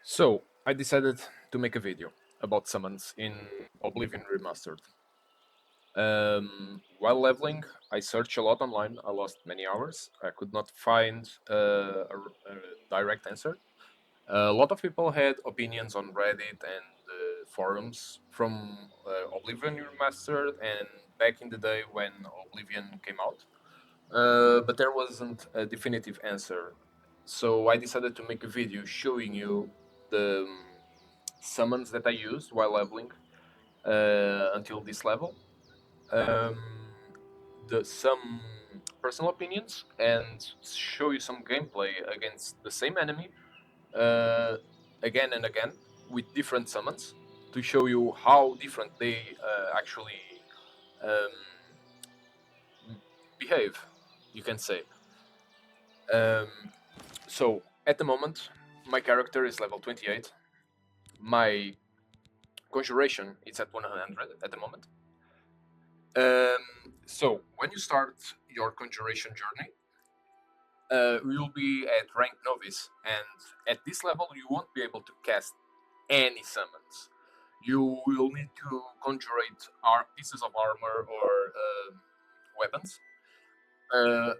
So, I decided to make a video about summons in Oblivion Remastered. While leveling, I searched a lot online, I lost many hours, I could not find a direct answer. A lot of people had opinions on Reddit and forums from Oblivion Remastered and back in the day when Oblivion came out, but there wasn't a definitive answer. So I decided to make a video showing you the summons that I used while leveling until this level, um, some personal opinions, and show you some gameplay against the same enemy uh, again and again with different summons to show you how different they actually um, behave, you can say. Um, so at the moment, my character is level 28. My Conjuration is at 100 at the moment. So when you start your Conjuration journey, you'll be at rank Novice, and at this level you won't be able to cast any summons. You will need to conjurate pieces of armor or weapons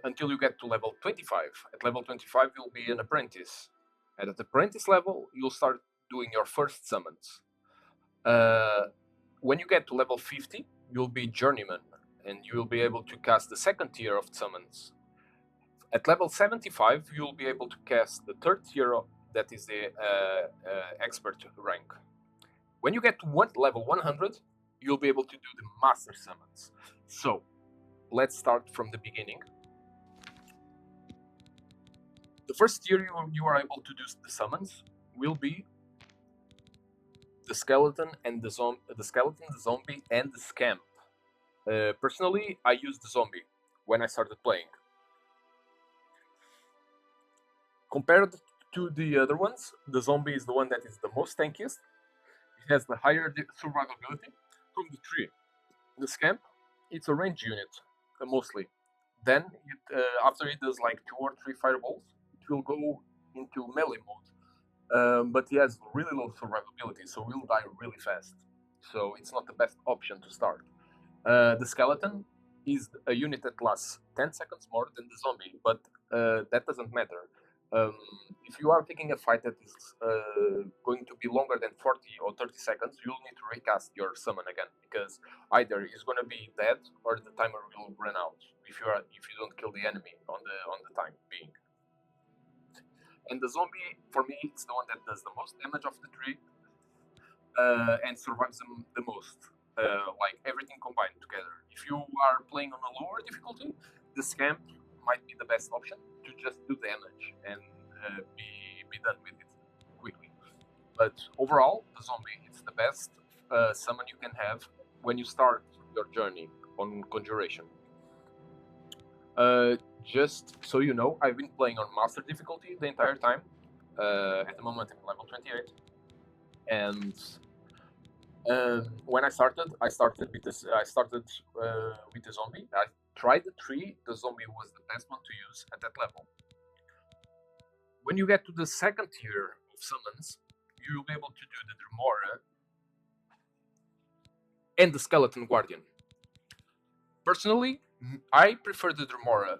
until you get to level 25. At level 25 you'll be an apprentice. And at apprentice level you'll start doing your first summons. Uh, when you get to level 50, you'll be Journeyman, and you will be able to cast the second tier of summons. At level 75, you'll be able to cast the third tier, that is the expert rank. When you get to level 100, you'll be able to do the master summons. So, let's start from the beginning. The first tier you are able to do the summons will be the skeleton and the zombie, and the scamp. Personally, I used the zombie when I started playing. Compared to the other ones, the zombie is the one that is the most tankiest. It has the higher survivability from the tree. The scamp, it's a range unit, mostly. Then, after it does like 2 or 3 fireballs, it will go into melee mode. But he has really low survivability, so he'll die really fast. So it's not the best option to start. The skeleton is a unit that lasts 10 seconds more than the zombie, but that doesn't matter. Um, if you are taking a fight that is going to be longer than 40 or 30 seconds, you'll need to recast your summon again, because either he's going to be dead or the timer will run out if you don't kill the enemy on the time being. And the zombie, for me, it's the one that does the most damage of the tree and survives the most. Like everything combined together. If you are playing on a lower difficulty, the scamp might be the best option to just do damage and be done with it quickly. But overall, the zombie is the best summon you can have when you start your journey on Conjuration. Just so you know, I've been playing on master difficulty the entire time. At the moment, I'm level 28, and when I started with this. I started with the zombie. I tried the tree. The zombie was the best one to use at that level. When you get to the second tier of summons, you'll be able to do the Dremora and the Skeleton Guardian. Personally, I prefer the Dremora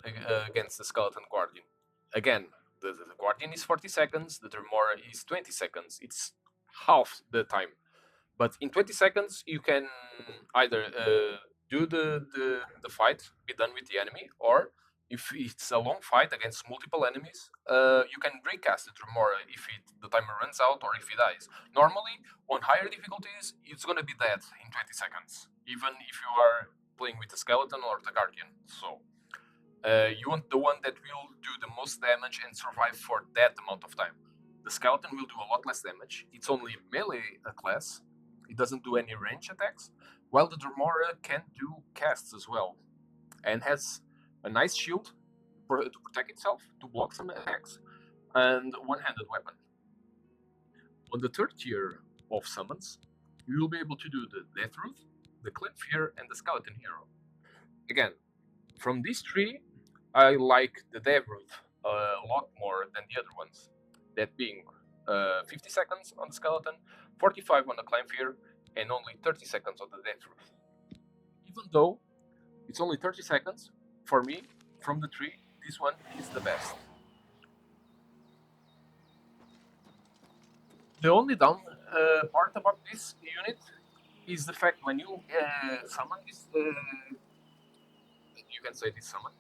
against the Skeleton Guardian. Again, the Guardian is 40 seconds, the Dremora is 20 seconds. It's half the time. But in 20 seconds, you can either do the fight, be done with the enemy, or if it's a long fight against multiple enemies, you can recast the Tremora if the timer runs out or if he dies. Normally, on higher difficulties, it's going to be dead in 20 seconds, even if you are playing with the Skeleton or the Guardian. So, you want the one that will do the most damage and survive for that amount of time. The Skeleton will do a lot less damage. It's only melee class. It doesn't do any range attacks, while the Dremora can do casts as well, and has a nice shield to protect itself, to block some attacks, and one-handed weapon. On the third tier of summons, you will be able to do the Death Root, the Clef and the Skeleton Hero. Again, from these three, I like the Death Root a lot more than the other ones. That being 50 seconds on the skeleton, 45 on the climb fear, and only 30 seconds on the death roof. Even though it's only 30 seconds, for me, from the three, this one is the best. The only down part about this unit is the fact when you summon this, you can say this summon,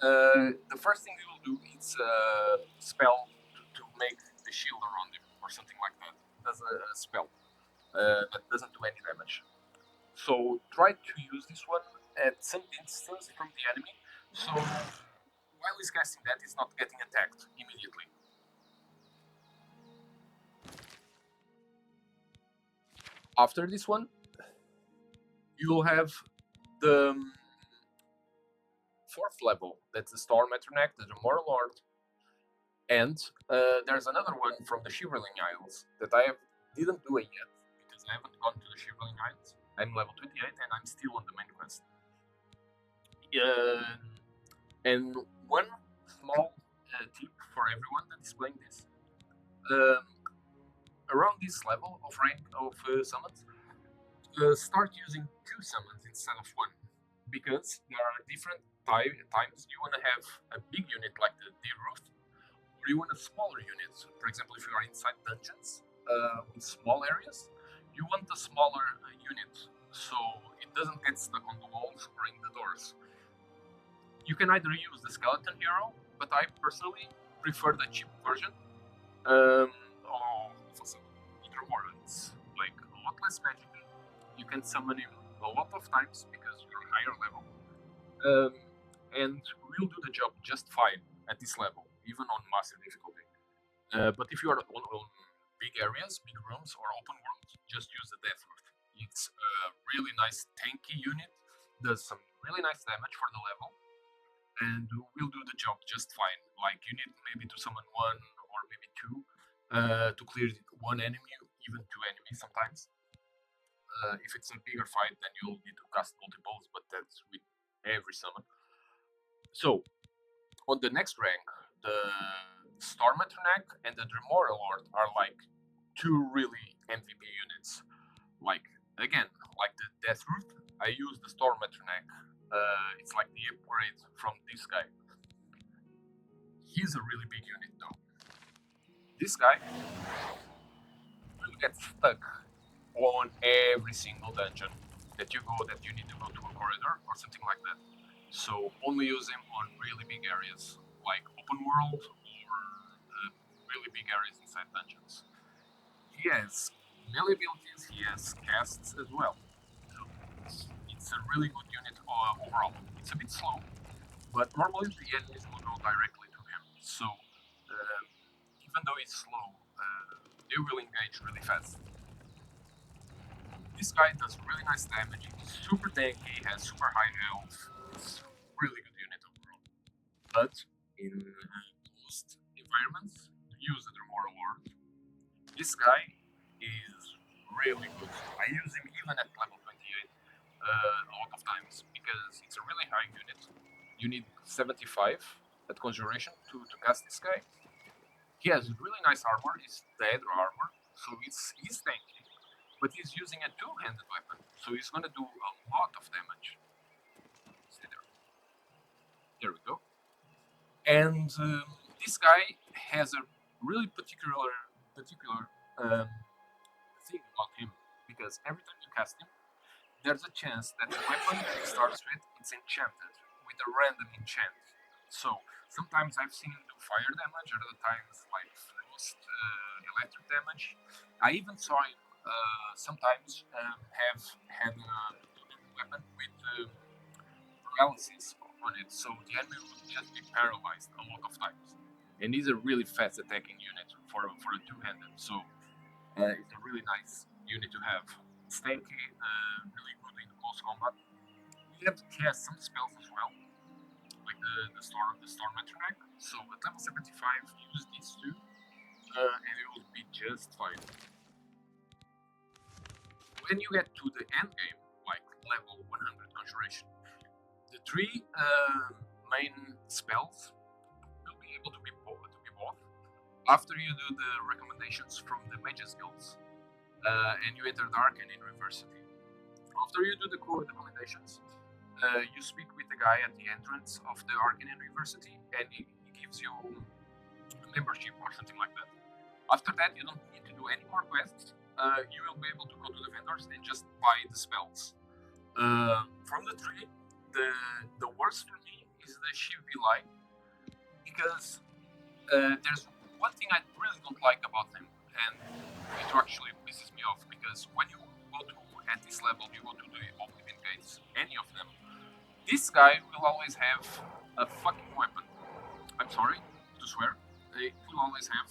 the first thing you will do is spell to make the shield around him or something like that. Does a spell that doesn't do any damage. So try to use this one at some distance from the enemy, so while he's casting that, he's not getting attacked immediately. After this one, you'll have the fourth level. That's the Storm Metronac, the Moral Lord, and there's another one from the Shivering Isles that I didn't do it yet because I haven't gone to the Shivering Isles. I'm level 28 and I'm still on the main quest. And one small tip for everyone that is playing this: around this level of rank of summons, start using 2 summons instead of 1, because there are different times you want to have a big unit like the D-Roof, or you want a smaller unit. For example, if you are inside dungeons with small areas, you want a smaller unit so it doesn't get stuck on the walls or in the doors. You can either use the skeleton hero, but I personally prefer the cheap version of a summon. It's like a lot less magic. You can summon him a lot of times because you're higher level, and will do the job just fine at this level, even on master difficulty. But if you are on big areas, big rooms, or open world, just use the Death Roof. It's a really nice tanky unit, does some really nice damage for the level, and will do the job just fine. Like, you need maybe to summon 1 or maybe 2 to clear 1 enemy, even 2 enemies sometimes. If it's a bigger fight, then you'll need to cast multiples, but that's with every summon. So, on the next rank, the Storm Metronac and the Dremora Lord are like 2 really MVP units. Like, again, like the Death Roof, I use the Storm Metronac. It's like the upgrade from this guy. He's a really big unit though. This guy will get stuck on every single dungeon that you go, that you need to go to a corridor or something like that. So only use him on really big areas, like open world or really big areas inside dungeons. He has melee abilities, he has casts as well. So it's a really good unit overall. It's a bit slow, but normally the enemies will go directly to him. So even though he's slow, they will engage really fast. This guy does really nice damage, he's super tanky, has super high health, it's a really good unit overall. But in most environments, use the Moral Lord. This guy is really good. I use him even at level 28 a lot of times, because it's a really high unit. You need 75 at Conjuration to cast this guy. He has really nice armor, it's the Hydra armor, so he's tanky, but he's using a 2-handed weapon, so he's gonna do a lot of damage. See there. There we go. And this guy has a really particular thing about him, because every time you cast him, there's a chance that the weapon he starts with is enchanted with a random enchant. So sometimes I've seen him do fire damage, other times like frost, electric damage. I even saw him sometimes have had a weapon with paralysis on it, so the enemy would just be paralyzed a lot of times. And he's a really fast attacking unit for a 2-handed, so it's a really nice unit to have. It's tanky, really good in close combat. You have to cast some spells as well, like the Storm Metronac. So at level 75, use these 2, and it will be just fine. When you get to the end game, like level 100 Conjuration, the 3 main spells will be able to be bought. After you do the recommendations from the Mages Guilds, and you enter the Arcane University. After you do the recommendations, you speak with the guy at the entrance of the Arcane University, and he gives you a membership or something like that. After that, you don't need to do any more quests. You will be able to go to the vendors and just buy the spells. From the tree, the worst for me is the Shivi line, because there's one thing I really don't like about them, and it actually pisses me off, because when you go to, at this level, you go to the Oblivion Gates, any of them, this guy will always have a fucking weapon. I'm sorry to swear, he will always have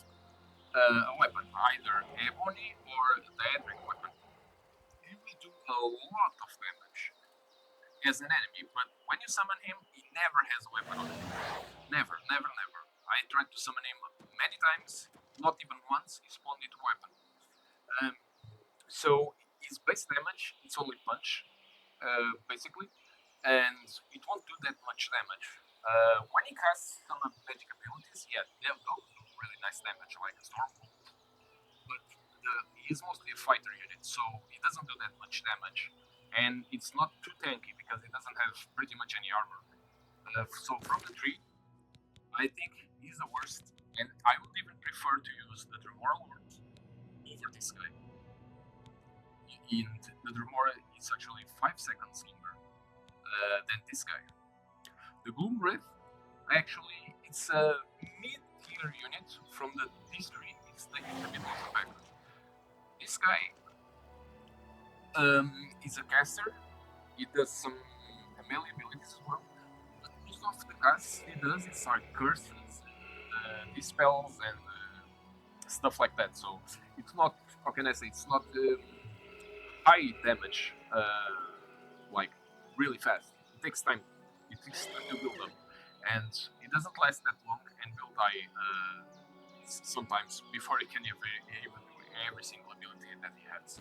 a weapon, either Ebony or the Edric weapon. He will do a lot of damage as an enemy, but when you summon him, he never has a weapon on him. Never, never, never. I tried to summon him many times, not even once he spawned into weapon. So his base damage, it's only punch, basically, and it won't do that much damage. When he casts some magic abilities, yeah, those do really nice damage, like a Stormbolt, but he is mostly a fighter unit, so he doesn't do that much damage, and it's not too tanky because he doesn't have pretty much any armor. So from the tree, I think he's the worst, and I would even prefer to use the Dremora Lord over this guy. And the Dremora is actually 5 seconds longer than this guy. The Gloom Wraith, actually, it's a mid-tier unit from this tree. It's in the middle of the pack. This guy is a caster. He does some melee abilities as well. But most of the casts he does is like curses, dispels, and stuff like that. So it's not, how can I say, it's not high damage, like really fast. It takes time. It takes time to build up, and it doesn't last that long, and will die sometimes before he can even do every single ability that he has.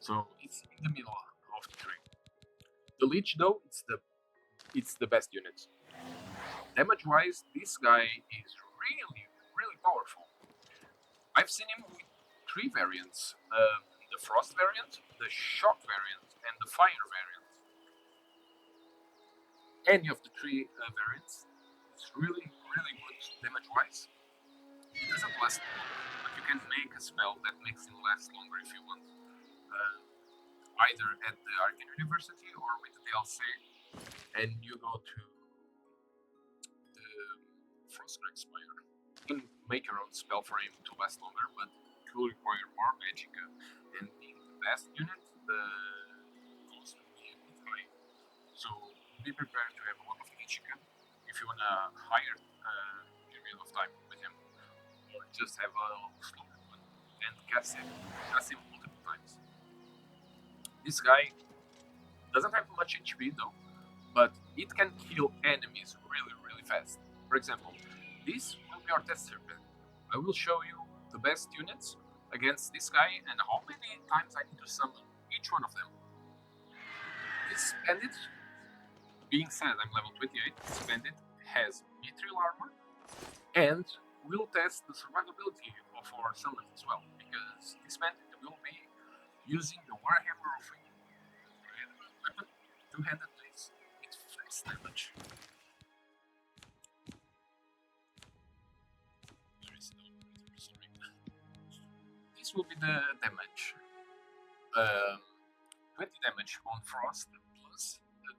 So it's in the middle of the tree. The Leech, though, it's the best unit. Damage-wise, this guy is really, really powerful. I've seen him with 3 variants. The Frost variant, the Shock variant, and the Fire variant. Any of the 3 variants is really, really good damage-wise. It doesn't last long, but you can make a spell that makes him last longer if you want. Either at the Arcane University or with the DLC, and you go to the Frostcrack Spire. You can make your own spell for him to last longer, but it will require more magic, and being the best unit, the cost will be a bit high. So be prepared to have a lot of magic if you want a higher period of time with him, or just have a slower one and cast him multiple times. This guy doesn't have much HP though, but it can kill enemies really, really fast. For example, this will be our test serpent. I will show you the best units against this guy and how many times I need to summon each one of them. This bandit, being said I'm level 28, this bandit has mithril armor, and we'll test the survivability of our summons as well, because this bandit will be using the Warhammer of weapon, 2-handed blades, with fast damage. This will be the damage. 20 damage on Frost, plus the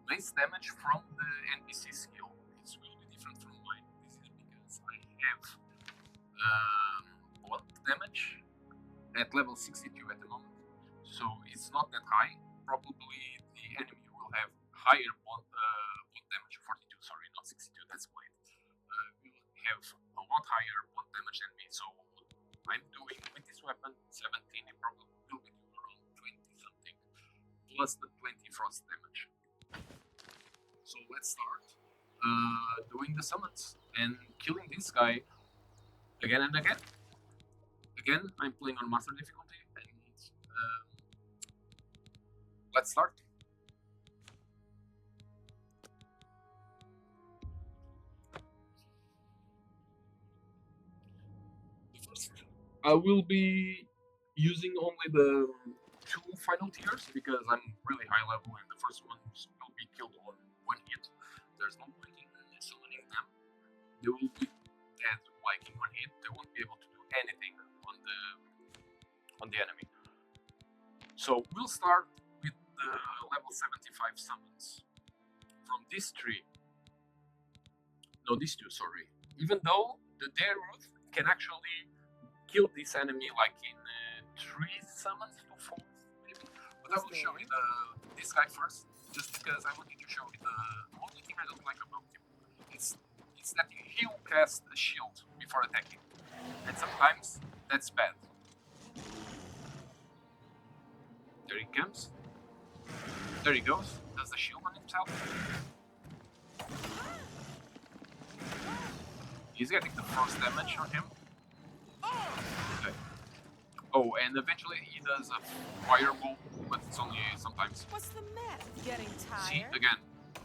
base damage from the NPC skill. It's really different from mine. This is because I have blunt damage at level 62 at the moment, so it's not that high. Probably the enemy will have higher blunt damage, 42, sorry, not 62, that's blade. Will have a lot higher blunt damage than me, so I'm doing with this weapon 17, it probably will be around 20 something, plus the 20 frost damage. So let's start doing the summons and killing this guy again and again. Again, I'm playing on master difficulty, and let's start. first. I will be using only the 2 final tiers because I'm really high level and the first ones will be killed on 1 hit. There's no point in summoning them. They will be dead like in 1 hit. They won't be able to do anything on the enemy. So we'll start with the level 75 summons. From these 3, no, these 2, sorry. Even though the Dare Root can actually kill this enemy like in 3 summons to 4, maybe. But I will show you this guy first, just because I wanted to show you the only thing I don't like about him. It's that he'll cast a shield before attacking, and sometimes that's bad. There he comes. There he goes. Does the shield on himself? He's getting the first damage on him. Okay. Oh, and eventually he does a fireball, but it's only sometimes. What's the matter? Getting tired? See, again,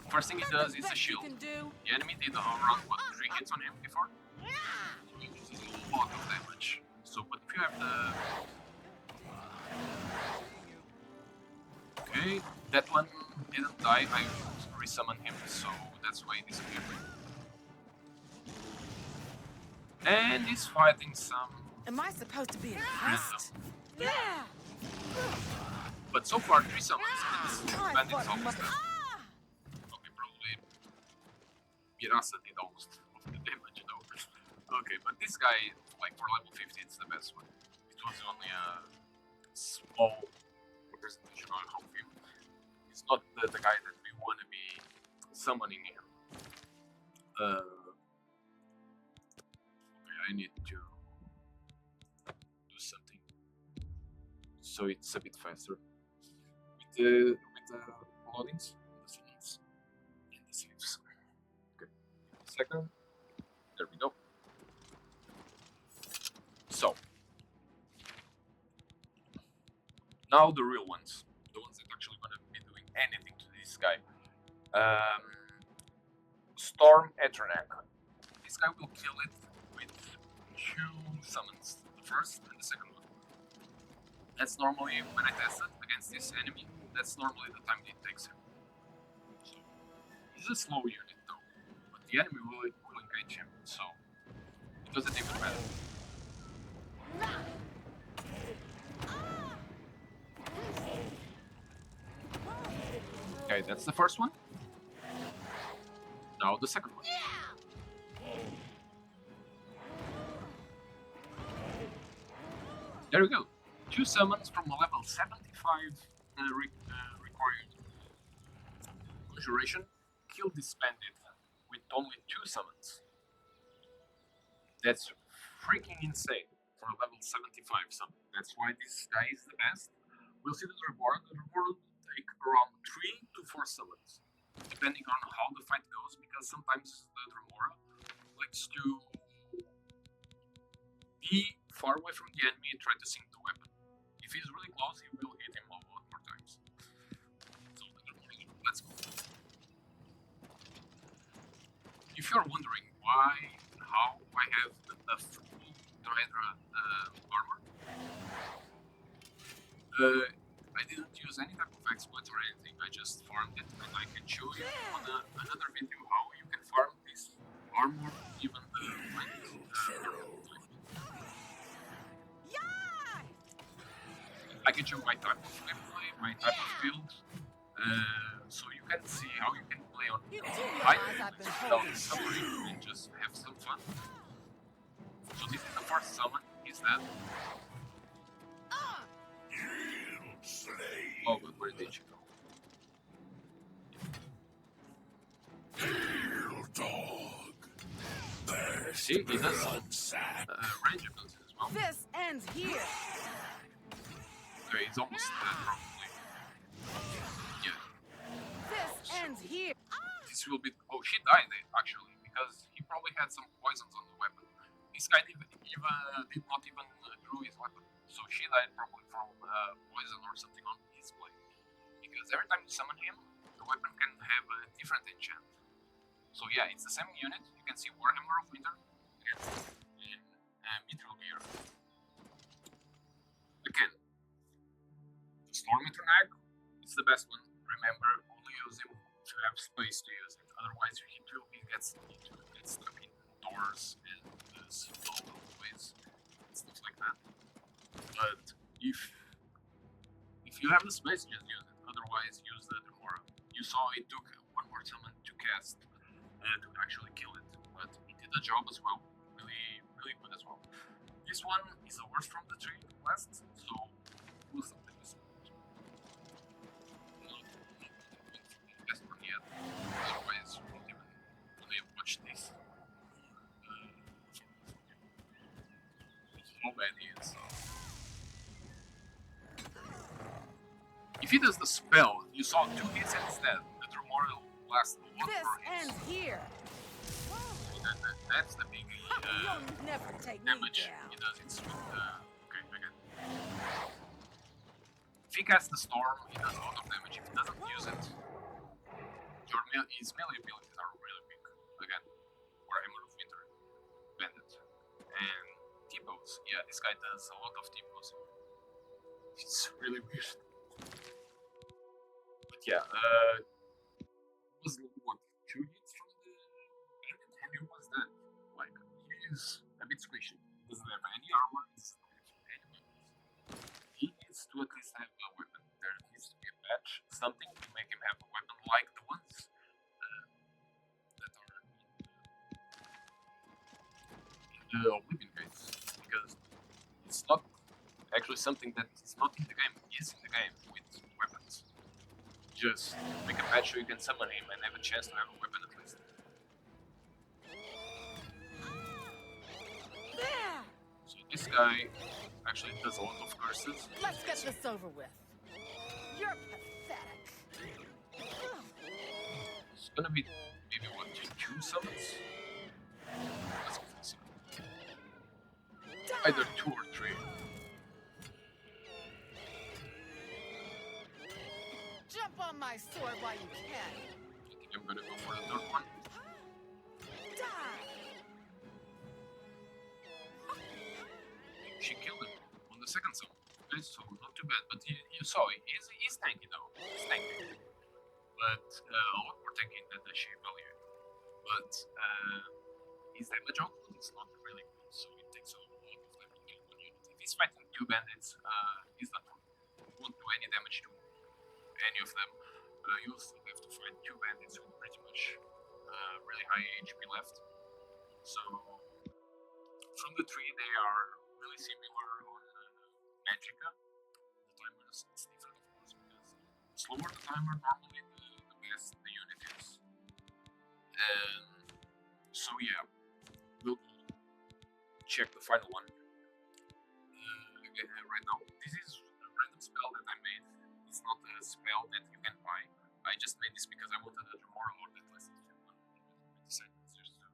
first thing he does is a shield. The enemy did around, what, 3 hits on him before? He uses a lot of damage. So, but if you have the... Okay, that one didn't die, I resummoned him, so that's why he disappeared. And he's fighting some... Am I supposed to be impressed? Yeah! But so far, 3 summons, and this bandit's almost dead. Okay, probably Mirasa did almost all the damage though. Okay, but this guy, like for level 50, it's the best one. It was only a small representation of him. He's not the guy that we want to be summoning here. Okay, I need to do something so it's a bit faster with the loadings, the summons, and the saves. Okay, second. There we go. So now the real ones, the ones that actually gonna be doing anything to this guy. Storm Eternak. This guy will kill it with 2 summons, the first and the second one. That's normally, when I test it against this enemy, that's normally the time it takes him. So, he's a slow unit though, but the enemy will engage him, so it doesn't even matter. Okay, that's the first one. Now the second one. There we go. 2 summons from a level 75 required. Conjuration, kill this bandit with only 2 summons. That's freaking insane for a level 75 summon. That's why this guy is the best. We'll see the reward. The reward will take around 3 to 4 summons, depending on how the fight goes, because sometimes the Dremora likes to be far away from the enemy and try to sink the weapon. If he's really close, he will hit him a lot more times. So let's go. If you're wondering how I have the full Dryadra armor, I didn't use any type of exploits or anything, I just farmed it, and I can show you on another video how you can farm this armor, even I can show my type of gameplay, my type of build, so you can see how you can play on high without suffering and just have some fun. So this is the first summon, he's dead. Oh, but where did you go? See, he does some range abilities as well. This ends here. Okay, he's almost dead, probably. Yeah. This ends here. This will be... Oh, she died, actually, because he probably had some poisons on the weapon. This guy did not even drew his weapon. So she died probably from poison or something on his blade. Because every time you summon him, the weapon can have a different enchant. So yeah, it's the same unit. You can see Warhammer of Winter and Mithril Gear. Ag is the best one. Remember, only use him if you have space to use it. Otherwise, he gets stuck in doors and slow ways and stuff like that. But if you have the space, just use it. Otherwise, use the Demora. You saw it took one more summon to cast to actually kill it, but it did the job as well. Really, really good as well. This one is the worst from the three last, so we'll stop with this one. Not the best one yet. Otherwise, you won't even watch this. How bad he is. If he does the spell, you saw 2 hits instead. The Tremor lasts a lot This more hits. ends here. That's the big You'll never take damage me down. he does. It's with okay, again. If he casts the storm, he does a lot of damage. If he doesn't use it, his melee abilities are really big. Again, Warhammer of Winter, Bandit, and T-pose. Yeah, this guy does a lot of T-pose. It's really weird. But yeah, was what 2 hits from the bandit, and he was dead. Like he's a bit squishy. Doesn't have any armor. Doesn't have any weapons. He needs to at least have a weapon. There needs to be a patch, something to make him have a weapon like the ones that are in the Oblivion gates, because it's not actually something that is not in the game. It is in the game with weapons. Just make a patch so you can summon him and have a chance to have a weapon at least. There! So this guy actually does a lot of curses. Let's get this over with. You're pathetic. It's gonna be maybe what, 2 summons? Let's give this either 2 or 3. Jump on my sword while you can. I think I'm gonna go for the 3rd one. Die! She killed him on the 2nd summon. Okay, so not too bad, but you saw it. He's tanky though. He's tanky. But a lot more tanky than the shape value. But his damage output is not really good, so it takes a lot of damage to kill one unit. If he's fighting 2 bandits, he's not won't do any damage to any of them. You'll still have to fight 2 bandits with pretty much really high HP left. So from the 3 they are really similar on Magicka. The timer is different of course, because the slower the timer normally the best the unit is. So yeah, we'll check the final one right now. This is a random spell that I made. It's not a spell that you can buy. I just made this because I wanted a Tremor Lord that lasted 20 seconds just to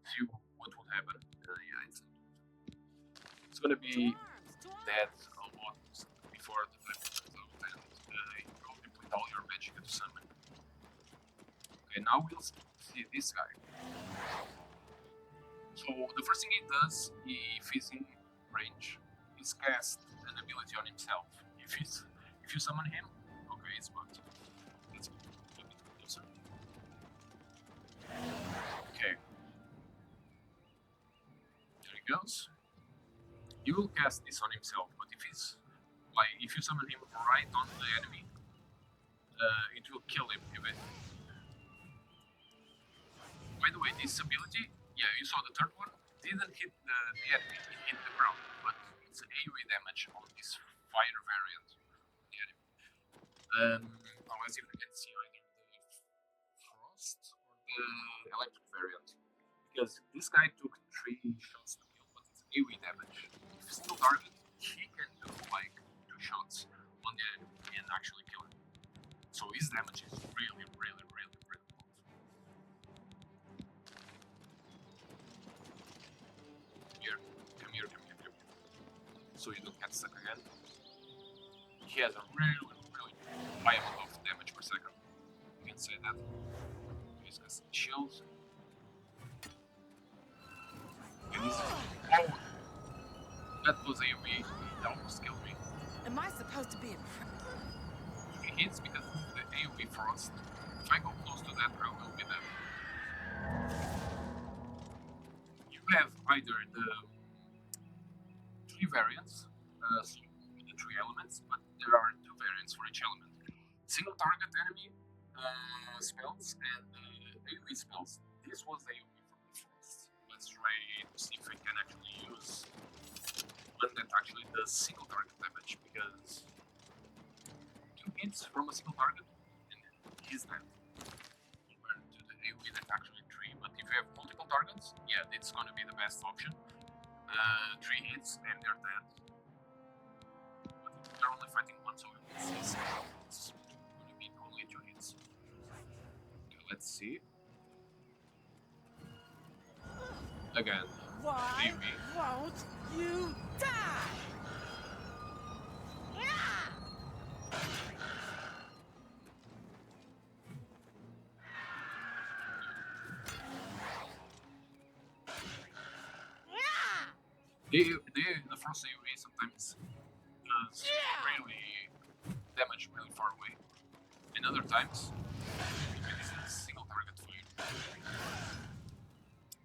see what would happen. Yeah, it's gonna be dead a lot before the time comes out, and you will deplete all your magic to summon. Okay, now we'll see this guy. So the first thing he does, if he's in range, is cast an ability on himself. If you summon him, okay, it's bugged. Let's go a bit closer. Okay. There he goes. He will cast this on himself, but if you summon him right on the enemy, it will kill him even. By the way, this ability, yeah, you saw the 3rd one, didn't hit the enemy, it hit the ground, but it's AoE damage on this fire variant. Unless you can see either the frost or the electric variant, because this guy took 3 shots to kill, but it's AoE damage. If he's still target, he can do like 2 shots on the enemy and actually kill him. So his damage is really, really, really, really good. Come here. So you don't get stuck again. He has a really high amount of damage per second. You can say that. He's got some shields. Oh! That was AoE. That almost killed me. Am I supposed to be a hits because this is the AoE frost. If I go close to that, I will be dead. You have either the three variants, so the three elements, but there are two variants for each element. Single target enemy spells and AoE spells. This was AoE from the frost. Let's try to see if we can actually use one that actually does single target damage, because 2 hits from a single target and he's dead. Compared to the AoE that's actually 3, but if you have multiple targets, yeah, it's gonna be the best option. 3 hits and they're dead. But if they're only fighting one, so it's gonna be only 2 hits. Okay, let's see. Again, Why AoE. won't you die? The first AoE sometimes does really damage really far away, and other times it is a single target fire.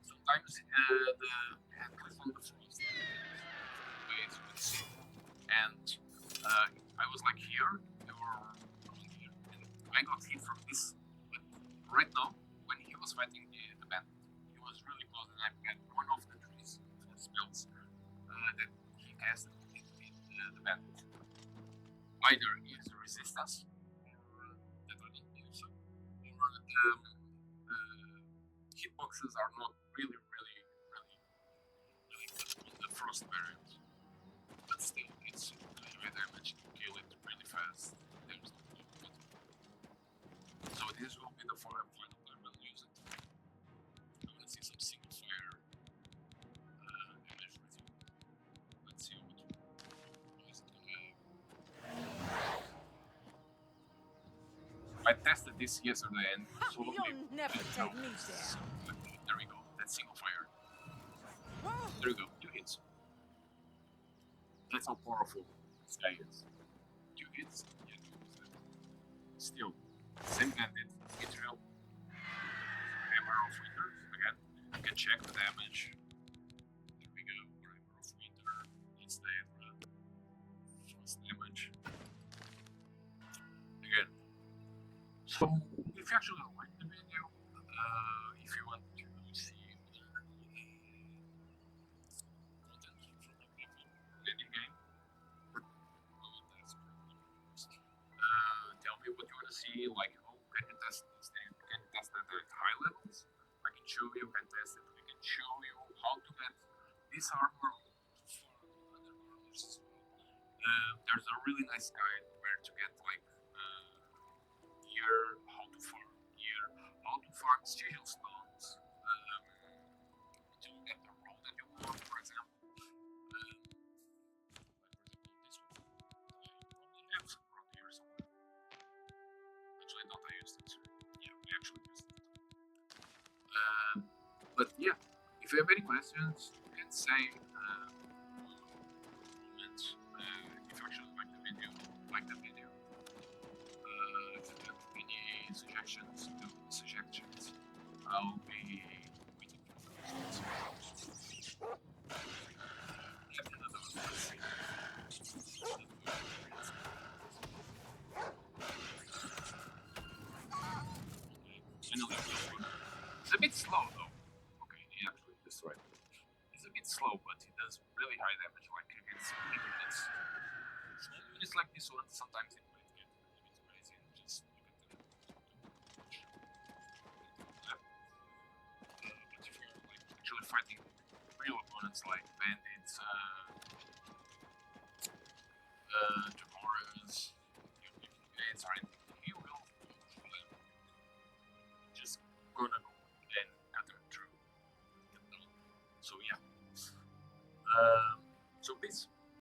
Sometimes at least on the frost ways you can see, and I was like here, they were around here, and I got hit from this. But right now, when he was fighting the bandit, he was really close, and I got one of the 3 spells that he casted in the bandit. Either is resistance, or that I don't believe so, or the hitboxes are not really good on the frost variant. But still, it's really high damage to kill it really fast. There's no point. So this will be the final time I'll use it. I want to see some single fire damage with you. Let's see what is it gonna have. I tested this yesterday and You'll never take me down. There we go. That's single fire. Whoa. There we go. 2 hits. That's how powerful this guy is. 2 hits. Yeah, 2 hits. Still, same bandit. Israel. Hammer of Winter. Again, you can check the damage. There we go. Hammer of Winter. It's the frost damage. Again. So, if you actually like the video, if you want to see content from Oblivion any game, tell me what you want to see, like how can you test this thing, can you test it at high levels, I can show you, can test it, we can show you how to get this armor to farm other armors as well. There's a really nice guide where to get like gear, how to farm gear, how to farm sigil stones, to get the role that you want, for example. Like for example this one. I probably have some role here somewhere. Actually not, I used it. Yeah, I actually used it. But yeah, if you have any questions, you can say comment. If you actually like the video, if you have any suggestions, I'll be waiting for those. It's a bit slow though. Okay, he actually destroyed it. He's a bit slow, but he does really high damage, like against big units. Small units like this one, sometimes it might get a bit crazy and just look at them. But if you're like actually fighting real opponents like bandits, Jamoras, gates or anything, he will just gonna go and cut them through. So yeah.